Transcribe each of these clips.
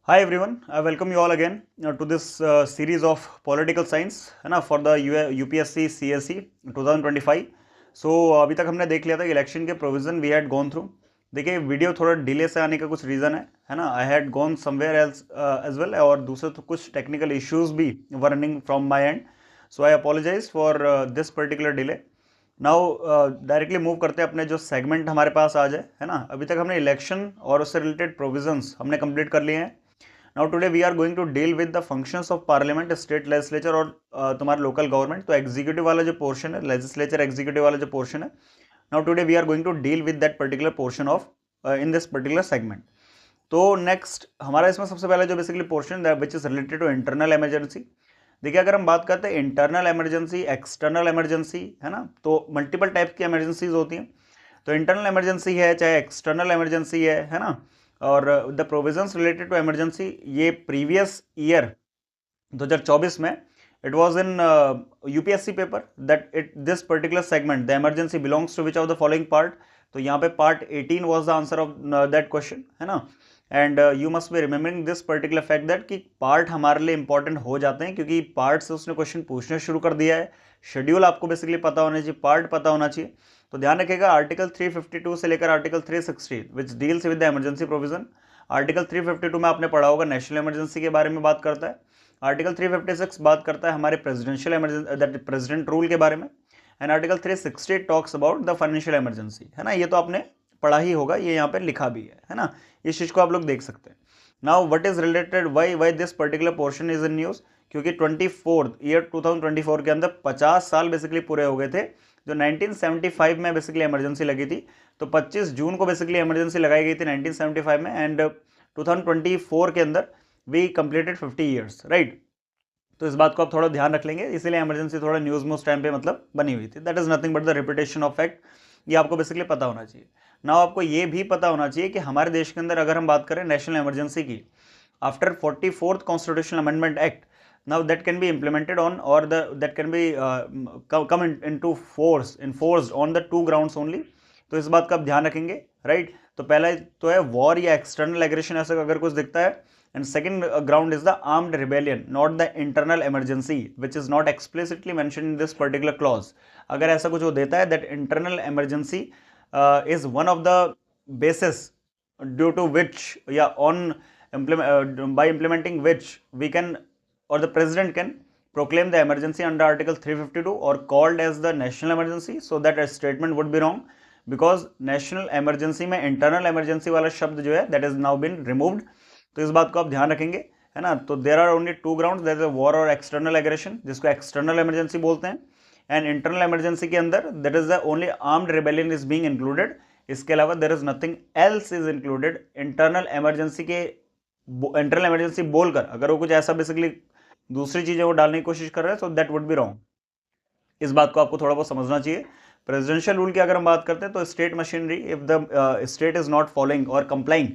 Hi everyone, I welcome you all again to this series of political science है ना for the UPSC CSE 2025. So अभी तक हमने देख लिया था इलेक्शन के provision we had gone through. देखिए वीडियो थोड़ा डिले से आने का कुछ रीज़न है ना. I had gone somewhere else as well और दूसरे तो कुछ टेक्निकल इश्यूज भी were running from my end. So I apologize for this particular delay. Now directly move करते हैं अपने जो सेगमेंट हमारे पास आ जाए है ना. अभी तक हमने इलेक्शन और उससे रिलेटेड प्रोविजंस हमने कंप्लीट कर लिए हैं. Now today we are going to deal with the functions of parliament, state legislature और तुम्हारा लोकल गवर्नमेंट. तो एग्जीक्यूटिव वाला जो पोर्शन है, लेजिस्लेचर एग्जीक्यूटिव वाला जो पोर्शन है, now today we are going to deal with that particular portion of in this particular segment. तो नेक्स्ट हमारा इसमें सबसे पहले जो basically portion which is related to internal emergency. देखिए अगर हम बात करते हैं इंटरनल इमरजेंसी, एक्सटर्नल इमरजेंसी है ना, तो मल्टीपल टाइप की इमरजेंसीज होती हैं. तो इंटरनल इमरजेंसी है चाहे एक्सटर्नल इमरजेंसी है ना. और the provisions related to emergency ये प्रीवियस ईयर 2024 में it was in UPSC paper that it this particular segment the emergency belongs to which of the following part. तो यहाँ पे part 18 was the answer of that question है ना. And you must be remembering this particular fact that कि part हमारे लिए important हो जाते हैं क्योंकि पार्ट से उसने क्वेश्चन पूछना शुरू कर दिया है. शेड्यूल आपको बेसिकली पता होना चाहिए, पार्ट पता होना चाहिए. तो ध्यान रखिएगा आर्टिकल 352 से लेकर article 360 which deals with the emergency provision. Article 352 में आपने पढ़ा होगा नेशनल इमरजेंसी के बारे में बात करता है. आर्टिकल 356 बात करता है हमारे presidential emergency that president rule के बारे में. And article 360 talks about the financial emergency है ना. ये तो आपने पढ़ा ही होगा, ये यहाँ पे लिखा भी है ना. इस चीज को आप लोग देख सकते हैं. Now what is related why this particular portion is in news, क्योंकि 24 ईयर 2024 के अंदर 50 साल बेसिकली पूरे हो गए थे जो 1975 में बेसिकली इमरजेंसी लगी थी. तो 25 जून को बेसिकली इमरजेंसी लगाई गई थी 1975 में. एंड 2024 के अंदर वी कंप्लीटेड 50 ईयर्स राइट. तो इस बात को आप थोड़ा ध्यान रख लेंगे, इसीलिए इमरजेंसी थोड़ा न्यूज में उस टाइम पे मतलब बनी हुई थी. That is nothing but the repetition of fact. ये आपको बेसिकली पता होना चाहिए. नाउ आपको ये भी पता होना चाहिए कि हमारे देश के अंदर अगर हम बात करें नेशनल इमरजेंसी की, after 44th constitutional amendment act, now that can be implemented on or that can be come into force enforced on the two grounds only. तो इस बात का आप ध्यान रखेंगे राइट. तो पहला तो है वॉर या एक्सटर्नल एग्रेशन ऐसा अगर कुछ दिखता है. And second ground is the armed rebellion, not the internal emergency which is not explicitly mention in this particular clause. अगर ऐसा कुछ वो देता है that internal emergency is one of the basis due to which या on by implementing which we can or the president can proclaim the emergency under article 352 or called as the national emergency, so that a statement would be wrong because national emergency में internal emergency वाला शब्द जो है that is now been removed. तो इस बात को आप ध्यान रखेंगे है ना. तो there are only two grounds, there is a war or external aggression जिसको external emergency बोलते हैं, and internal emergency के अंदर that is the only armed rebellion is being included. इसके अलावा there is nothing else is included. internal emergency के internal emergency बोलकर अगर वो कुछ ऐसा बेसिकली दूसरी चीजें वो डालने की कोशिश कर रहे हैं, so that would be wrong. इस बात को आपको थोड़ा बहुत समझना चाहिए. प्रेसिडेंशियल रूल की अगर हम बात करते हैं तो state machinery if the state is not following और complying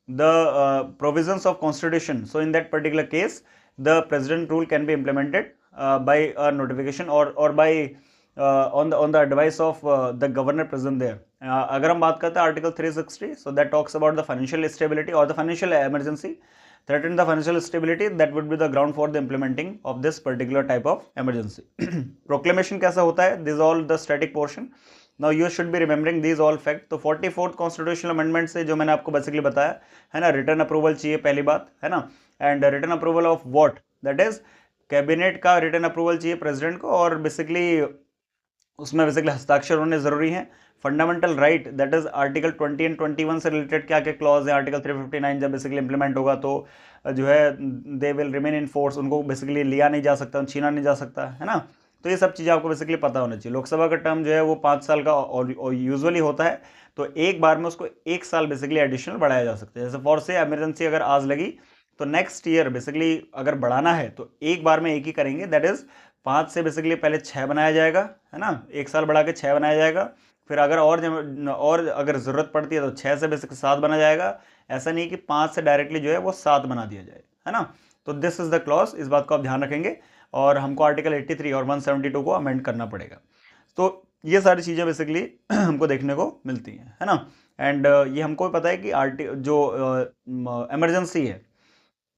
the provisions of constitution, so in that particular case the president rule can be implemented by notification और by on the advice of the governor present there. अगर हम बात करते हैं article 360, so that talks about the financial stability or the financial emergency threaten the financial stability, that would be the ground for the implementing of this particular type of emergency. Proclamation कैसा होता है, this all the static portion. Now you should be remembering these all fact. तो 44th constitutional amendment से जो मैंने आपको basically बताया है ना, रिटर्न अप्रूवल चाहिए पहली बात है ना. And return approval of what, that is cabinet का रिटर्न अप्रूवल चाहिए प्रेसिडेंट को, और बेसिकली उसमें बेसिकली हस्ताक्षर होने जरूरी हैं. Fundamental right that is article 20 and 21 से रिलेटेड क्या क्या क्लॉज है. आर्टिकल 359 जब बेसिकली इंप्लीमेंट होगा तो जो है they will remain in force, उनको बेसिकली लिया नहीं जा सकता, छीना नहीं जा सकता है ना. तो ये सब चीज़ें आपको बेसिकली पता होना चाहिए. लोकसभा का टर्म जो है वो 5 साल का यूजुअली होता है, तो एक बार में उसको 1 साल बेसिकली एडिशनल बढ़ाया जा सकता है. जैसे फॉर से इमरजेंसी अगर आज लगी तो नेक्स्ट ईयर बेसिकली अगर बढ़ाना है तो एक बार में एक ही करेंगे, दैट इज 5 से बेसिकली पहले 6 बनाया जाएगा है ना. 1 साल बढ़ा के 6 बनाया जाएगा. फिर अगर और अगर ज़रूरत पड़ती है तो 6 से बेसिकली 7 बना जाएगा. ऐसा नहीं कि 5 से डायरेक्टली जो है वो 7 बना दिया जाए है ना. तो दिस इज द क्लॉज, इस बात को आप ध्यान रखेंगे. और हमको आर्टिकल 83 और 172 को अमेंड करना पड़ेगा. तो ये सारी चीज़ें बेसिकली हमको देखने को मिलती हैं है ना. एंड ये हमको पता है कि जो इमरजेंसी है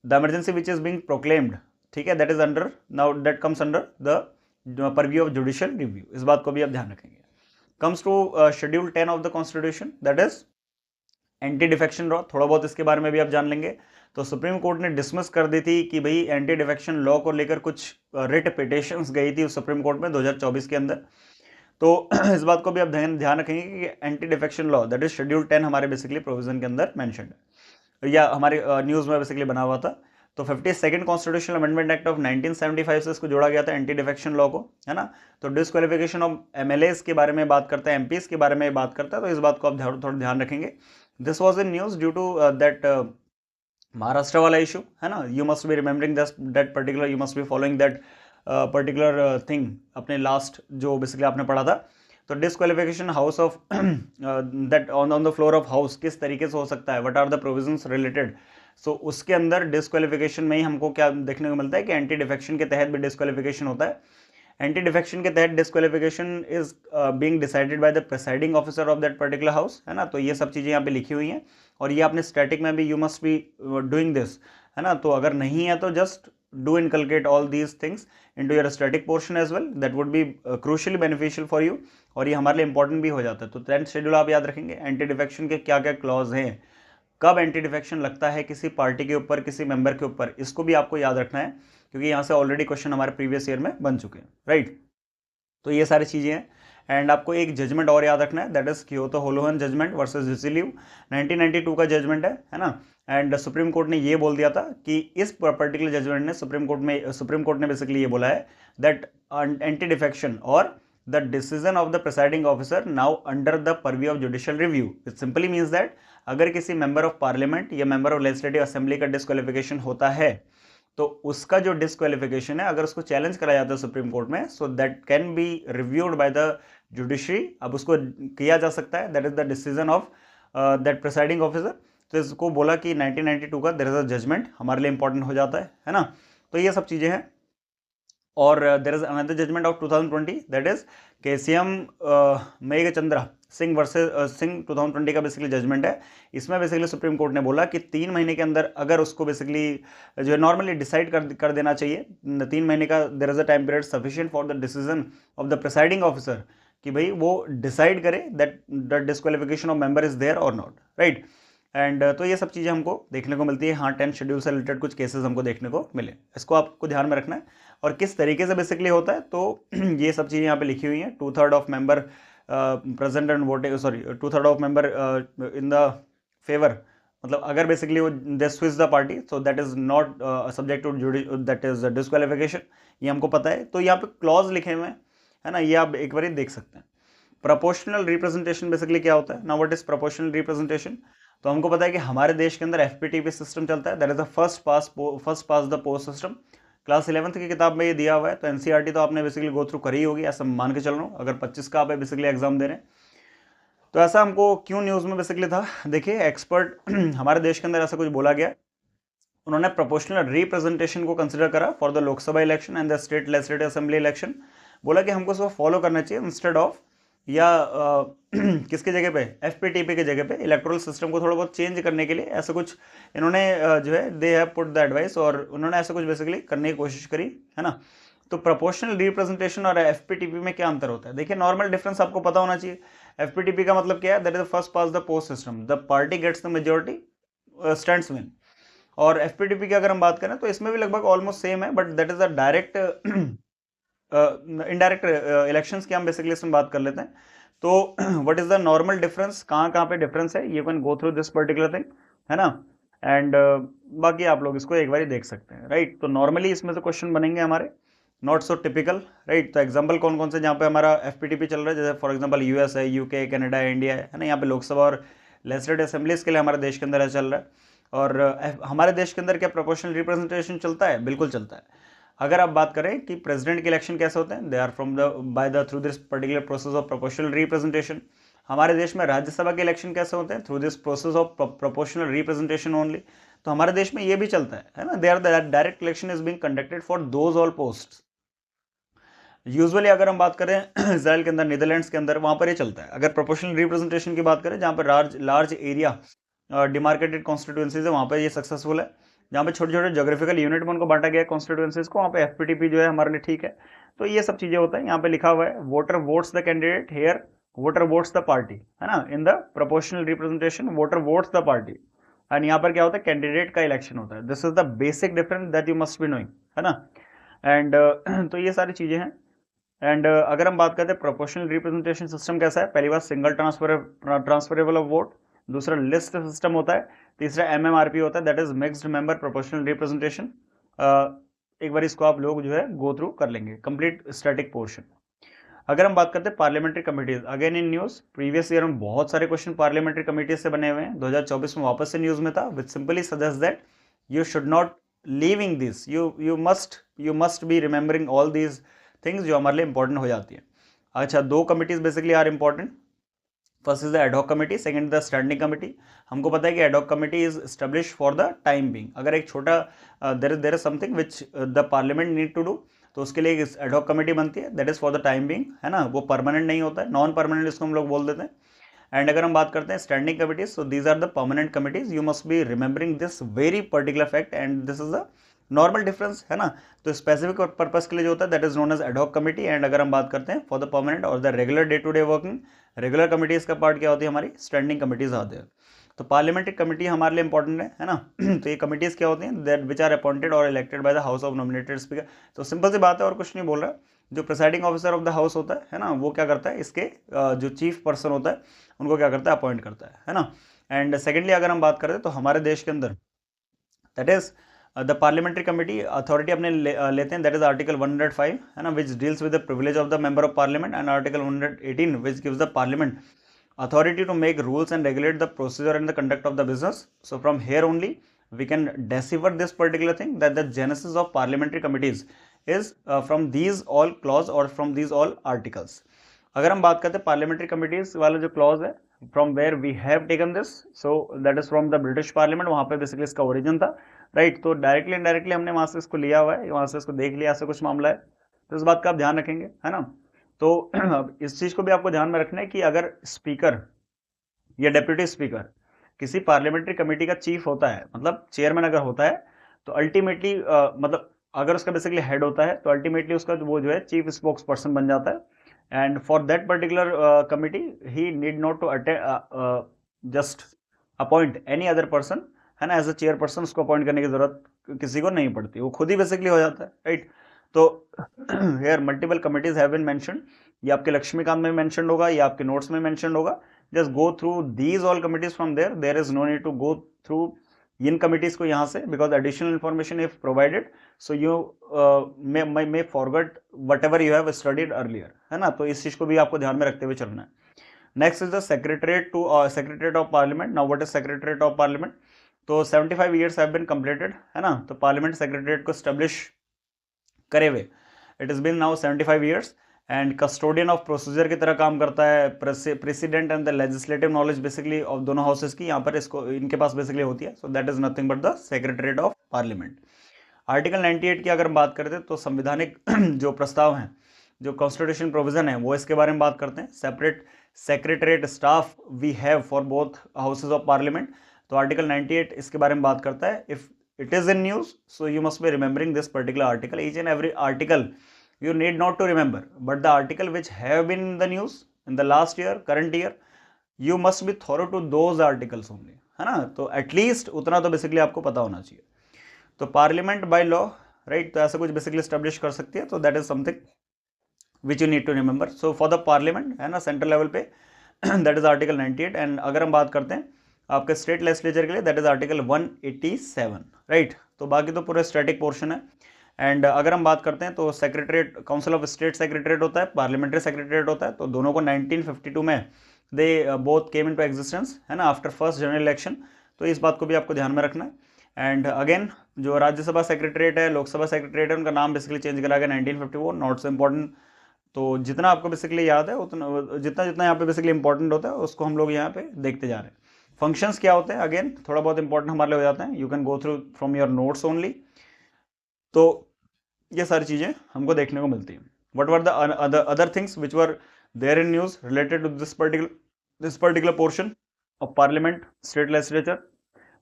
the emergency which is being proclaimed, ठीक है, that is under, now that comes under the purview of judicial review, इस बात को भी आप ध्यान रखेंगे। Comes to schedule 10 of the constitution, that is anti defection law, थोड़ा बहुत इसके बारे में भी आप जान लेंगे। तो सुप्रीम कोर्ट ने डिसमिस कर दी थी कि भाई एंटी डिफेक्शन लॉ को लेकर कुछ रिट पिटिशंस गई थी उस सुप्रीम कोर्ट में 2024 के अंदर। तो इस बात को भी आप ध्यान रखेंगे कि anti defection law that is schedule 10 हमारे बेसिकली प्रोविजन के अंदर मेंशन्ड है, या हमारे न्यूज़ में बेसिकली बना हुआ था। तो 52nd constitutional amendment act of 1975 से इसको जोड़ा गया था एंटी डिफेक्शन लॉ को, है ना। तो डिस्क्वालिफिकेशन ऑफ एमएलएस के बारे में बात करता है, एमपीज के बारे में बात करता है, तो इस बात को आप थोड़ा ध्यान रखेंगे। This was in news due to that Maharashtra वाला इशू, है ना। You must be remembering that particular, you must be following that particular thing अपने लास्ट जो बेसिकली आपने पढ़ा था। तो disqualification house of that on the floor of house किस तरीके से हो सकता है, what are the provisions related. So उसके अंदर डिस्क्वालिफिकेशन में ही हमको क्या देखने को मिलता है कि एंटी डिफेक्शन के तहत भी डिस्क्वालिफिकेशन होता है। एंटी डिफेक्शन के तहत disqualification is being decided by the presiding officer of that particular house, है ना। तो ये सब चीज़ें यहाँ पे लिखी हुई हैं, और ये आपने स्टैटिक में भी you must be doing this, है ना। तो अगर नहीं है तो just do inculcate all these things into your static portion as well, that would be crucially beneficial for you, और ये हमारे लिए इंपॉर्टेंट भी हो जाता है। तो 10th शेड्यूल आप याद रखेंगे, एंटी डिफेक्शन के क्या क्या क्लॉज हैं, कब एंटी डिफेक्शन लगता है किसी पार्टी के ऊपर, किसी मेंबर के ऊपर, इसको भी आपको याद रखना है, क्योंकि यहाँ से ऑलरेडी क्वेश्चन हमारे प्रीवियस ईयर में बन चुके हैं, राइट। तो ये सारी चीज़ें हैं। एंड आपको एक जजमेंट और याद रखना है, that is Kihoto Hollohan judgement versus Zachillhu, 1992 का जजमेंट है ना। एंड सुप्रीम कोर्ट ने ये बोल दिया था कि इस पर्टिकुलर जजमेंट ने सुप्रीम कोर्ट ने बेसिकली ये बोला है दैट एंटी डिफेक्शन और the decision of the presiding officer now under the purview of judicial review. It simply means that अगर किसी मेंबर ऑफ पार्लियामेंट या मेंबर ऑफ लेजिस्लेटिव असेंबली का डिस्क्वालिफिकेशन होता है, तो उसका जो डिस्क्वालिफिकेशन है अगर उसको चैलेंज कराया जाता है सुप्रीम कोर्ट में, so that can be reviewed by the judiciary. अब उसको किया जा सकता है, that is the decision of that presiding officer. तो इसको बोला कि 1992 का देयर इज अ जजमेंट हमारे लिए इंपॉर्टेंट हो जाता है ना। तो ये सब चीज़ें हैं। और there is another judgement of 2020 that is Keisham Meghachandra Singh versus Singh 2020 का बेसिकली जजमेंट है। इसमें बेसिकली सुप्रीम कोर्ट ने बोला कि 3 महीने के अंदर अगर उसको बेसिकली जो है नॉर्मली डिसाइड कर देना चाहिए, 3 महीने का there is a time period sufficient for the decision of the presiding officer, कि भाई वो डिसाइड करे that the disqualification of member is there और नॉट, राइट। एंड तो ये सब चीज़ें हमको देखने को मिलती है। हाँ, 10th शेड्यूल से रिलेटेड कुछ केसेस हमको देखने को मिले, इसको आपको ध्यान में रखना है। और किस तरीके से बेसिकली होता है, तो ये सब चीज़ें यहाँ पे लिखी हुई हैं। 2/3 of member present and voting, sorry 2/3 of member in the favour, मतलब अगर बेसिकली वो they switch the party, so that is not subject to that is disqualification, ये हमको पता है। तो यहाँ पे क्लॉज लिखे हुए हैं, है ना, ये आप एक बार देख सकते हैं। प्रोपोर्शनल रिप्रेजेंटेशन बेसिकली क्या होता है, now what is proportional representation. तो हमको पता है कि हमारे देश के अंदर एफपीटीपी सिस्टम चलता है, that is the first past the post system. Class 11th की किताब में ये दिया हुआ है, तो एनसीईआरटी तो आपने बेसिकली गो थ्रू करी होगी, ऐसा मान के चल रहा हूँ, अगर 25 का आप बेसिकली एग्जाम दे रहे हैं। तो ऐसा हमको क्यों न्यूज़ में बेसिकली था, देखिए एक्सपर्ट हमारे देश के अंदर ऐसा कुछ बोला गया, उन्होंने प्रोपोर्शनल रिप्रेजेंटेशन को कंसिडर करा for the Lok Sabha election and the state legislative assembly election. बोला कि हमको उसको फॉलो करना चाहिए इंस्टेड ऑफ, या किसके जगह पे, एफपीटीपी के जगह पे, इलेक्टोरल सिस्टम को थोड़ा बहुत चेंज करने के लिए ऐसा कुछ इन्होंने जो है they have put the advice, और उन्होंने ऐसा कुछ बेसिकली करने की कोशिश करी, है ना। तो प्रोपोर्शनल रिप्रेजेंटेशन और एफपीटीपी में क्या अंतर होता है, देखिए नॉर्मल डिफरेंस आपको पता होना चाहिए। एफपीटीपी का मतलब क्या है, that is the first past the post system, the party gets the majority stands win. और एफपीटीपी की अगर हम बात करें तो इसमें भी लगभग ऑलमोस्ट सेम है, but that is the direct indirect elections की हम बेसिकली इसमें बात कर लेते हैं। तो what is the normal difference, कहाँ पे डिफरेंस है, you can go through this particular thing, है ना। एंड बाकी आप लोग इसको एक बार देख सकते हैं, राइट। तो नॉर्मली इसमें से क्वेश्चन बनेंगे हमारे, नॉट सो टिपिकल, राइट। तो एग्जाम्पल कौन कौन से जहाँ पे हमारा एफपीटीपी चल रहा है, जैसे फॉर एग्जाम्पल यूएस है, यूके, कनाडा, इंडिया है ना। यहाँ पे लोकसभा और लेजिस्लेटिव असेंबलीज के लिए हमारे देश के अंदर चल रहा है। और हमारे देश के अंदर क्या प्रोपोर्शनल रिप्रेजेंटेशन चलता है, बिल्कुल चलता है। अगर आप बात करें कि प्रेसिडेंट के इलेक्शन कैसे होते हैं, they are from the by the through this particular process of proportional representation. हमारे देश में राज्यसभा के इलेक्शन कैसे होते हैं, through this process of proportional representation only. तो हमारे देश में ये भी चलता है ना, they are the direct election is being conducted for those all post. Usually अगर हम बात करें इजराइल के अंदर, नीदरलैंड्स के अंदर, वहां पर ये चलता है। अगर प्रोपोर्शनल रिप्रेजेंटेशन की बात करें, जहां पर लार्ज एरिया डिमार्केटेड कॉन्स्टिट्यूएंसीज है, वहां पर ये सक्सेसफुल है। जहाँ पे छोटे छोटे जोग्राफिकल यूनिट में उनको बांटा गया है कॉन्स्टिट्यूएंसीज को, वहाँ पे एफपीटीपी जो है हमारे लिए ठीक है। तो ये सब चीजें होता है। यहाँ पे लिखा हुआ है voter votes the candidate, here voter votes the party, है ना, in the proportional representation voter votes the party, and यहाँ पर क्या होता है, कैंडिडेट का इलेक्शन होता है। This is the basic difference that you must be knowing, है ना। एंड तो ये सारी चीजें हैं। एंड अगर हम बात करते हैं प्रोपोर्शनल रिप्रेजेंटेशन सिस्टम कैसा है, पहली बात सिंगल ट्रांसफरेबल ऑफ वोट, दूसरा लिस्ट सिस्टम होता है, तीसरा एमएमआरपी होता है, that is mixed member proportional representation. एक बार इसको आप लोग जो है गो थ्रू कर लेंगे, कंप्लीट स्टैटिक पोर्शन। अगर हम बात करते हैं parliamentary committees, again in news previous year में बहुत सारे क्वेश्चन पार्लियामेंट्री कमिटीज से बने हुए हैं, 2024 में वापस से न्यूज में था, which simply suggest that you should not leaving this, you must be remembering all these things जो हमारे लिए इंपॉर्टेंट हो जाती है। अच्छा, दो committees basically are important, first is the ad hoc committee, second the standing committee. हमको पता है कि ad hoc committee is establish for the time being, अगर एक छोटा there is something which the parliament need to do, तो उसके लिए एक एडहॉक कमेटी बनती है, that is for the time being, है ना, वो परमानेंट नहीं होता है, नॉन परमानेंट इसको हम लोग बोल देते हैं। एंड अगर हम बात करते हैं standing committees, so these are the permanent committees, you must be remembering this very particular fact, and this is the normal difference, है ना। तो स्पेसिफिक पर्पस के लिए जो होता है that is known as ad hoc committee. And अगर हम बात करते हैं फॉर द परमानेंट और the regular day to day working, regular committees का पार्ट क्या होती है, हमारी स्टैंडिंग कमिटीज आते हैं। तो पार्लियामेंट्री कमिटी हमारे लिए इंपॉर्टेंट है ना। तो ये कमिटीज क्या होती हैं, दैट विच आर अपॉइंटेड और elected by the house of nominated speaker. तो सिंपल सी बात है और कुछ नहीं बोल रहा, जो presiding officer of the house होता है ना, वो क्या करता है, इसके जो चीफ पर्सन होता है उनको क्या करता है, अपॉइंट करता है ना। एंड सेकेंडली अगर हम बात करें तो हमारे देश के अंदर that is the parliamentary committee authority अपने लेते हैं, दैट इज आर्टिकल 105, है ना, which deals with the privilege of the member of parliament, and article 118 which gives the parliament authority to make rules and regulate the procedure and the conduct of the business. So from here only we can decipher this particular thing, that the genesis of parliamentary committees is from these all clause or from these all articles. अगर हम बात करते हैं parliamentary committees वाला जो clause है, from where we have taken this, so that is from the British Parliament, वहाँ पे बेसिकली इसका ओरिजिन था, राइट। तो डायरेक्टली इनडायरेक्टली हमने वहाँ से इसको लिया हुआ है, वहाँ से इसको देख लिया, ऐसा कुछ मामला है, तो इस बात का आप ध्यान रखेंगे, है ना। तो इस चीज को भी आपको ध्यान में रखना है कि अगर स्पीकर या डेप्यूटी स्पीकर किसी पार्लियामेंट्री कमेटी का चीफ होता है, मतलब चेयरमैन अगर होता है, तो अल्टीमेटली मतलब अगर उसका बेसिकली हेड होता है तो अल्टीमेटली उसका वो जो है चीफ स्पोक्स पर्सन बन जाता है। And for that particular committee he need not to attend just appoint any other person, है ना, एज अ चेयरपर्सन उसको अपॉइंट करने की जरूरत किसी को नहीं पड़ती, वो खुद ही बेसिकली हो जाता है, राइट। तो here multiple committees have been mentioned, ये आपके लक्ष्मीकांत में मेंशन्ड होगा, ये आपके नोट्स में मेंशन्ड होगा। Just go through these all committees from there is no need to go through इन कमिटीज को यहाँ से, because additional information if provided, so you may forget whatever you have studied earlier, है ना। तो इस चीज को भी आपको ध्यान में रखते हुए चलना है। Next is the secretariat of parliament. Now what is secretariat of parliament, तो 75 ईयर्स हैव बीन कंप्लीटेड, है ना। तो पार्लियामेंट सेक्रेटरीट को स्टैब्लिश करे हुए it is been now 75 years, and custodian of procedure की तरह काम करता है, president and the legislative knowledge basically of दोनों हाउसेस की यहाँ पर इसको इनके पास बेसिकली होती है। So that is nothing but the secretariat of parliament. Article 98 की अगर हम बात करते हैं तो संवैधानिक जो प्रस्ताव हैं, जो कॉन्स्टिट्यूशन प्रोविजन है, वो इसके बारे में बात करते हैं। Separate secretariat staff we have for both houses of parliament, तो आर्टिकल 98 इसके बारे में बात करता है। If it is in news, so you must be remembering this particular article. Each and every article you need not to remember, but the article which have been in the news in the last year, current year, you must be thorough to those articles only, है ना। तो at least उतना तो basically आपको पता होना चाहिए। तो पार्लियामेंट बाय लॉ, राइट, तो ऐसा कुछ बेसिकली स्टैब्लिश कर सकती है, तो that is something which you need to remember. So for the parliament, है ना, सेंट्रल लेवल पे दैट इज आर्टिकल 98। एंड अगर हम बात करते हैं आपके स्टेट लेजिस्लेचर के लिए, दैट इज आर्टिकल 187, राइट। तो बाकी तो पूरा स्टैटिक पोर्शन है। एंड अगर हम बात करते हैं तो secretariat, council of state secretariat होता है, पार्लियामेंट्री सेक्रेटरीट होता है, तो दोनों को 1952 में they both came into existence, है ना, आफ्टर फर्स्ट जनरल इलेक्शन। तो इस बात को भी आपको ध्यान में रखना है। एंड अगेन जो राज्यसभा सेक्रेटरीट है, लोकसभा सेक्रेटरीट है, उनका नाम बेसिकली चेंज करा गया 1951, नॉट सो इम्पॉर्टेंट। तो जितना आपको बेसिकली याद है उतना, जितना जितना यहाँ पे बेसिकली इंपॉर्टेंट होता है उसको हम लोग यहाँ पे देखते जा रहे हैं। फंक्शंस क्या होते हैं, अगेन थोड़ा बहुत इंपॉर्टेंट हमारे लिए हो जाते हैं, you can go through from your notes only. तो ये सारी चीजें हमको देखने को मिलती हैं। What were the other things which were there in news related to this particular portion of parliament state legislature.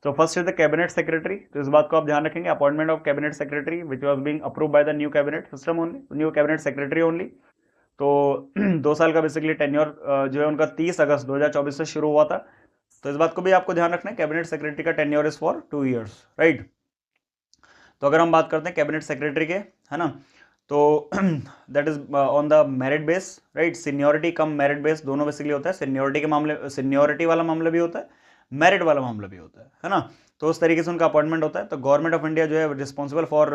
तो first is the cabinet secretary, तो इस बात को आप ध्यान रखेंगे, appointment of cabinet secretary which was being approve by the new cabinet system only, new cabinet secretary only. तो 2 साल का बेसिकली टेन्योर जो है उनका 30 अगस्त 2024 से शुरू हुआ था। तो इस बात को भी आपको ध्यान रखना है, कैबिनेट सेक्रेटरी का tenure is for 2 years, right. तो अगर हम बात करते हैं कैबिनेट सेक्रेटरी के, है ना, तो that is on the merit base, right, seniority cum merit base दोनों बेसिकली होता है। सीनियोरिटी के मामले, सीनियोरिटी वाला मामला भी होता है, मेरिट वाला मामला भी होता है ना। तो उस तरीके से उनका अपॉइंटमेंट होता है। तो गवर्नमेंट ऑफ इंडिया जो है responsible for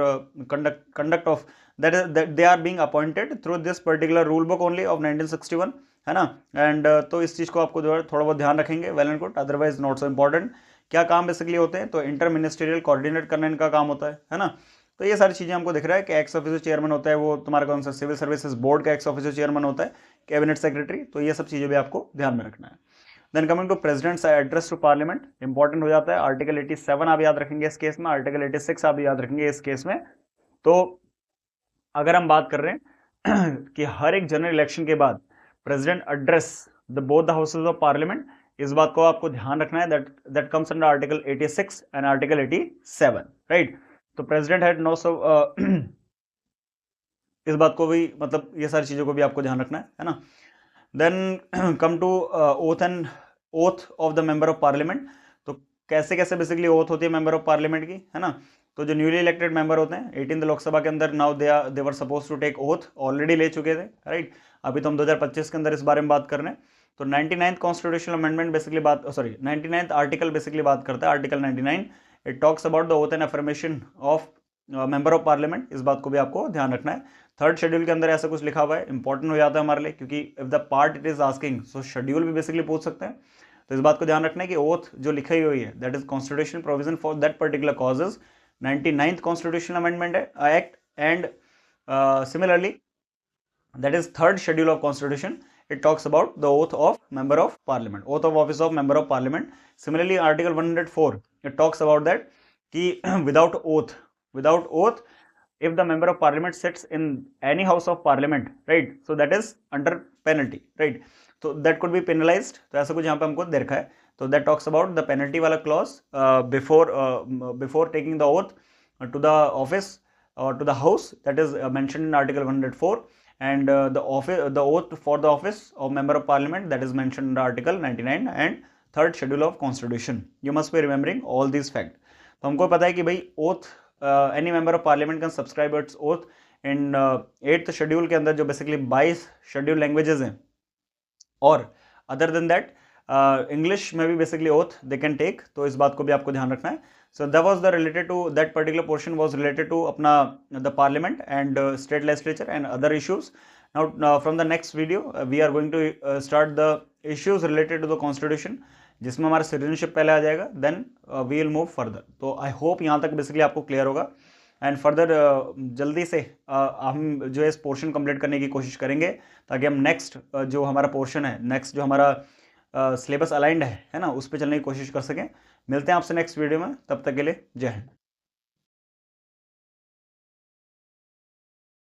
conduct of that they are being appointed through this particular rule book only of 1961, है ना। एंड तो इस चीज़ को आपको जो है थोड़ा बहुत ध्यान रखेंगे, well and good, otherwise not so important. क्या काम बेसिकली होते हैं, तो इंटर मिनिस्ट्रियल कोऑर्डिनेट करने इनका काम होता है ना। तो ये सारी चीज़ें हमको दिख रहा है कि एक्स ऑफिसर चेयरमैन होता है वो तुम्हारा कौन सा, सिविल सर्विसेज बोर्ड का एक्स ऑफिसर चेयरमैन होता है कैबिनेट सेक्रेटरी। तो ये सब चीज़ें भी आपको ध्यान में रखना है। Then coming to president's address to parliament, important हो जाता है। आर्टिकल 87 आप याद रखेंगे इस केस में, आर्टिकल 86 आप याद रखेंगे इस केस में। तो अगर हम बात कर रहे हैं कि हर एक जनरल इलेक्शन के बाद president address the both the houses of parliament, इस बात को आपको ध्यान रखना है, that comes under article 86 and article 87, right. तो प्रेसिडेंट हैड नो सो इस बात को भी, मतलब ये सारी चीजों को भी आपको ध्यान रखना है ना। Then come to oath of the member of parliament. तो कैसे कैसे बेसिकली ओथ होती है मेंबर ऑफ पार्लियामेंट की, है ना। तो जो न्यूली इलेक्टेड मेंबर होते हैं 18 लोकसभा के अंदर, now they were suppose to take oath, already ले चुके थे, राइट। अभी तो हम 2025 के अंदर इस बारे में बात कर रहे हैं। तो 99th कॉन्स्टिट्यूशनल अमेंडमेंट बेसिकली बात, सॉरी 99th आर्टिकल बेसिकली बात करता है, article 99, it talks about the oath and affirmation of member of parliament. इस बात को भी आपको ध्यान रखना है। 3rd शेड्यूल के अंदर ऐसा कुछ लिखा हुआ है, इंपॉर्टेंट हो जाता है हमारे लिए, क्योंकि if the part it is asking, so schedule भी बेसिकली पूछ सकते हैं। तो इस बात को ध्यान रखना है कि ओथ जो लिखी हुई है that is constitution provision for that particular causes, 99th constitutional amendment act, and similarly that is 3rd schedule of constitution, it talks about the oath of member of parliament, oath of office of member of parliament. Similarly article 104, it talks about that ki without oath if the member of parliament sits in any house of parliament, right, so that is under penalty, right, so that could be penalized. तो ऐसा कुछ यहाँ पे हमको देखा है। तो that talks about the penalty वाला clause before taking the oath to the office or to the house, that is mentioned in article 104, and the oath for the office of member of parliament, that is mentioned in article 99 and 3rd schedule of constitution. You must be remembering all these facts. तो हमको पता है कि भाई oath, any member of parliament can subscribe its oath in 8th schedule के अंदर, जो basically 22 schedule languages हैं, और other than that इंग्लिश में भी basically oath they can take. तो इस बात को भी आपको ध्यान रखना है। So that was the related to that particular portion was related to अपना the parliament and state legislature and other issues. Now from the next video we are going to start the issues related to the constitution, जिसमें हमारा citizenship पहले आ जाएगा, then we will move further. तो I hope यहाँ तक basically आपको clear होगा, एंड फर्दर जल्दी से हम जो है इस पोर्शन कंप्लीट करने की कोशिश करेंगे, ताकि हम नेक्स्ट जो हमारा पोर्शन है, नेक्स्ट जो हमारा सिलेबस अलाइंड है ना, उस पर चलने की कोशिश कर सकें। मिलते हैं आपसे नेक्स्ट वीडियो में, तब तक के लिए जय हिंद।